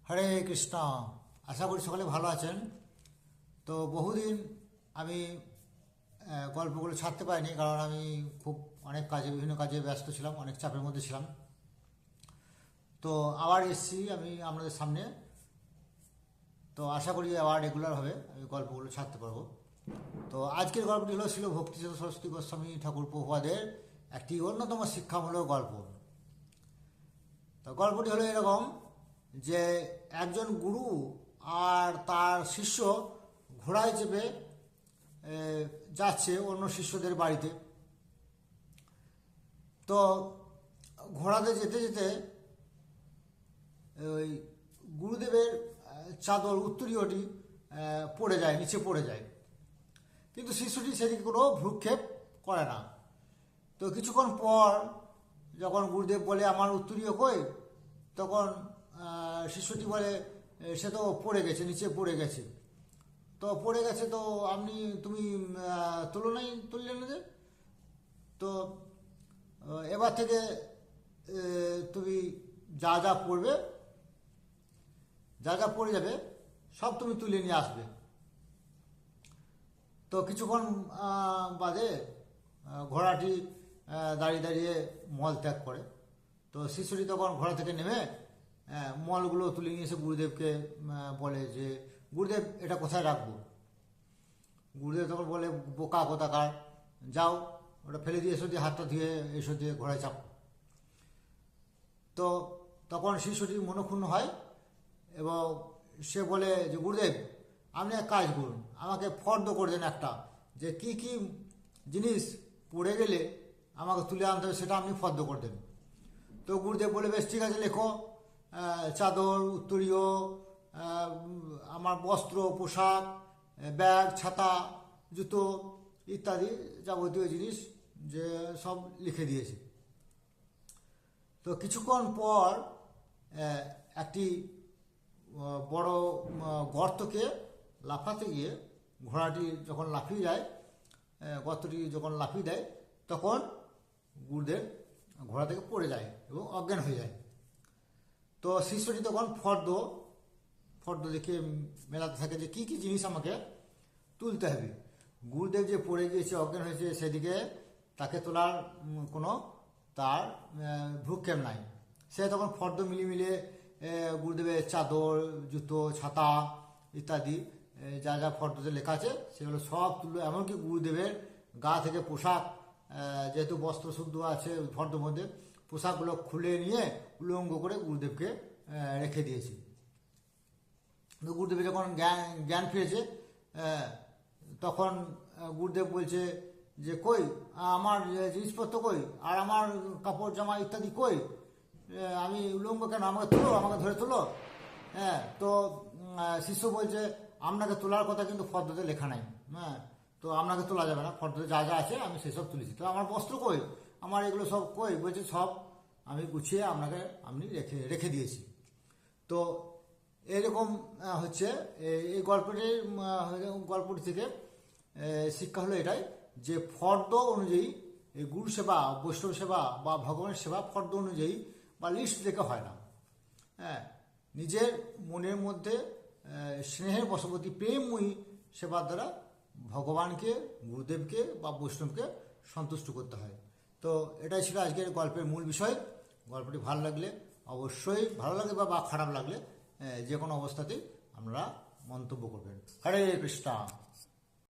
হরে কৃষ্ণ। আশা করি সকলে ভালো আছেন। তো বহুদিন আমি গল্পগুলো ছাড়তে পারিনি, কারণ আমি খুব বিভিন্ন কাজে ব্যস্ত ছিলাম, অনেক চাপের মধ্যে ছিলাম। তো আবার এসেছি আমি আপনাদের সামনে। তো আশা করি আবার রেগুলার হবে আমি গল্পগুলো ছাড়তে পারবো। তো আজকের গল্পটি হলো ছিল ভক্তিচন্দ্র সরস্বতী গোস্বামী ঠাকুর প্রভুপাদের একটি অন্যতম শিক্ষামূলক গল্প। তো গল্পটি হলো এরকম যে একজন গুরু আর তার শিষ্য ঘোড়ায় চেপে যাচ্ছে অন্য শিষ্যদের বাড়িতে। তো ঘোড়াতে যেতে যেতে ওই গুরুদেবের চাদর উত্তরীয়টি পড়ে যায়, নিচে পড়ে যায়, কিন্তু শিষ্যটি সেদিকে কোনো ভ্রুক্ষেপ করে না। তো কিছুক্ষণ পর যখন গুরুদেব বলে আমার উত্তরীয় কই, তখন শিষ্যটি বলে সে তো পড়ে গেছে, নিচে পড়ে গেছে। তো পড়ে গেছে, তো তুমি তুললে না যে? তো এবার থেকে তুমি যা যা পড়বে, যা যা পড়ে যাবে সব তুমি তুলে নিয়ে আসবে। তো কিছুক্ষণ বাদে ঘোড়াটি দাঁড়িয়ে দাঁড়িয়ে মল ত্যাগ করে। তো শিষ্যটি তখন ঘোড়া থেকে নেমে মলগুলো তুলে নিয়ে এসে গুরুদেবকে বলে যে গুরুদেব এটা কোথায় রাখবো? গুরুদেব তখন বলে বোকা কোথাকার, যাও ওটা ফেলে দিয়ে এসো, দিয়ে হাতটা ধুয়ে এসো, দিয়ে ঘোড়ায় চাপো। তো তখন শিষ্যটি মনক্ষুণ্ণ হয় এবং সে বলে যে গুরুদেব আপনি এক কাজ করুন, আমাকে ফর্দ করে দেন একটা, যে কি কি জিনিস পড়ে গেলে আমাকে তুলে আনতে হবে সেটা আপনি ফর্দ করে দেন। তো গুরুদেব বলে বেশ ঠিক আছে, লেখো চাদর, উত্তরীয়, আমার বস্ত্র, পোশাক, ব্যাগ, ছাতা, জুতো ইত্যাদি যাবতীয় জিনিস যে সব লিখে দিয়েছে। তো কিছুক্ষণ পর একটি বড় গর্তকে লাফাতে গিয়ে ঘোড়াটি যখন লাফিয়ে যায়, গর্তটি যখন লাফিয়ে দেয়, তখন গুরুদেব ঘোড়া থেকে পড়ে যায় এবং অজ্ঞান হয়ে যায়। তো শিষ্যটি তখন ফর্দ দেখে মেলাতে থাকে যে কি কি জিনিস আমাকে তুলতে হবে। গুরুদেব যে পড়ে গিয়েছে, অজ্ঞান হয়েছে, সেদিকে তাকে তোলার কোনো তার ভ্রুক্ষেপ নাই। সে তখন ফর্দ মিলিয়ে গুরুদেবের চাদর, জুতো, ছাতা ইত্যাদি যা যা ফর্দতে লেখা আছে সেগুলো সব তুললো। এমনকি গুরুদেবের গা থেকে পোশাক, যেহেতু বস্ত্র শুদ্ধ আছে ফর্দের মধ্যে, পোশাকগুলো খুলে নিয়ে উলঙ্গ করে গুরুদেবকে রেখে দিয়েছে। গুরুদেবের যখন জ্ঞান ফিরেছে, তখন গুরুদেব বলছে যে কই আমার জিনিসপত্র কই, আর আমার কাপড় জামা ইত্যাদি কই, আমি উলঙ্গ কেন, আমাকে ধরে তোলো। হ্যাঁ, তো শিষ্য বলছে আপনাকে তোলার কথা কিন্তু ফর্দতে লেখা নাই। হ্যাঁ, তো আপনাকে তোলা যাবে না, ফর্দতে যা যা আছে আমি সেসব তুলেছি। তো আমার বস্ত্র কই, আমার এগুলো সব কই? বলছে সব আমি গুছিয়ে আপনি রেখে দিয়েছি। তো এরকম হচ্ছে এই গল্পটি থেকে শিক্ষা হলো এটাই, যে ফর্দ অনুযায়ী এই গুরু সেবা, বৈষ্ণব সেবা বা ভগবানের সেবা ফর্দ অনুযায়ী বা লিস্ট দেখে হয় না। হ্যাঁ, নিজের মনের মধ্যে স্নেহের বশবর্তী প্রেমময়ী সেবার দ্বারা ভগবানকে, গুরুদেবকে বা বৈষ্ণবকে সন্তুষ্ট করতে হয়। তো এটাই ছিল আজকের গল্পের মূল বিষয়। গল্পটি ভালো লাগলে অবশ্যই, ভালো লাগে বা খারাপ লাগলে যে কোনো অবস্থাতেই আপনারা মন্তব্য করবেন। হরে কৃষ্ণ।